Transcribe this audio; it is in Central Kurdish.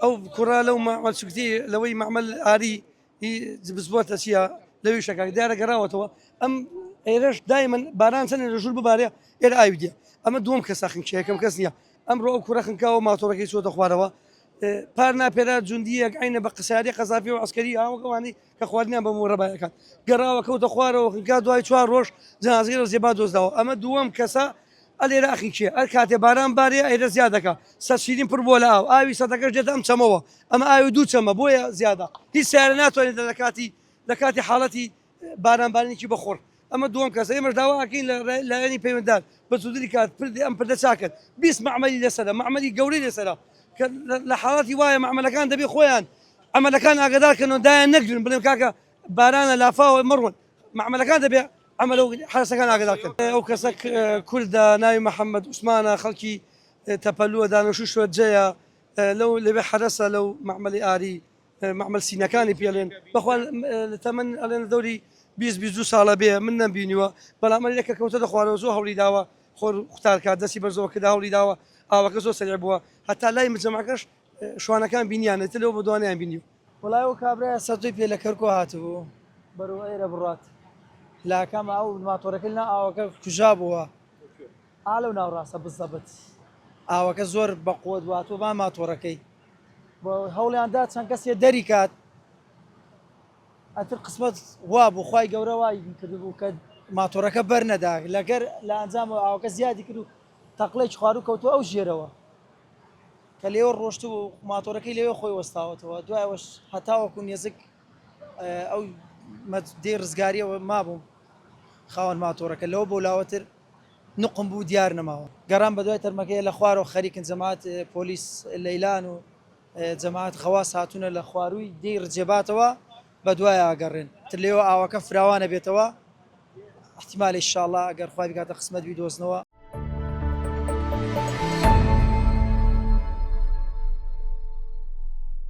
او كره لو معمل سكتي لو معمل اري بزبوط اشياء لو يشكا دايره قراوته ام ايرش دائما باران سنه رجل بباريا الى ايديا اما دوم كساخن شي كم كسنيا امر او كره خنكا ما توركي سو تخواروا بارنا بيرا جنديه عين بقساري قذافي وعسكري او قواني كخوارنا بمربا كان قراوه كو تخواروا خنكا دواي شوار روش زنازير زيبادوز داو اما دوم كسا الى اخي شيء الكاتب باران باريا الى زياده سشيرين بربولا او اي صدقه جد ام سموا اما اي دو سما بويا زياده هي سعرنات ولا لكاتي حالتي باران بارني شي بخور اما دوم كاسه مش دواء اكين لا يعني بيمدان بس ودي كانت بردي ام برد ساكن بيسمع عملي لسلا معملي قوري لسلا لحالتي وايا معمل كان دبي خويان عمل كان اقدر كانوا داين نقل بلم كاكا بارانا لافا مرون معمل كان دبي عملوا حرسه كان اقدر كان او كسك كل دا ناي محمد عثمان خلكي تبلو دانو شو جايه لو اللي بحرسه لو معمل اري معمل سيناكاني بيلين بخوان ثمن الين دوري بيزو ساڵە بێ من نەبینیوە بەڵام لەکە کەوتە دەخوارەوە زۆر هەوڵی داوە خۆر قوتار کات دەستی بەرزەوە کە هەوڵی داوە ئاوەکە زۆر سەریع بووە هەتا لای مجەمەکەش شوانەکان بینیانێت لەوە بە دوانیان بینیوە وڵای و کابرا سەرجەی پێ لە کەرکۆ هاتبوو بەرەو ئێرە بڕات لاکەم ئەو ماتۆرەکە لە ئاوەکە کوژا بووە ئالەو ناوڕاستە بزەبت ئاوەکە زۆر بەقوە دواتوە با ماتۆرەکەی بۆ هەوڵیاندا چەند کەسێ دەری کات ئەتر قسمەت وا بوو خی گەورە وای کردبوو کە ماتۆرەکە بەر نەدا لەگەر لە ئەنجام ئاوەکە زیادی کرد و تەقلەی خوار و کەوتو ئەو ژێرەوە کە لێوە ڕۆشت و ماتۆرەکەی لێوە خۆی وەستاوەتەوە دوایەوەش هەتاوەکو نێزک ئەو دێ ڕزگاریەوە مابووم خاوەن ماتۆرەکە لەوە بۆ لاوەتر نقم بوو دیار نەماوە گەڕان بە دوای تەرمەکەی لە خوارەوە خەریکن جەماعەت پۆلیس لەیلان و جەماعەت خەواس هاتوونە لە خوارووی دێی ڕجێباتەوە بە دوای ئاگەڕێن تر لێوە ئاوەکە فراوانە بێتەوە احتیمالی ئینشاءڵڵا ئەگەر خوای بکاتە قسمەت بی دۆزنەوە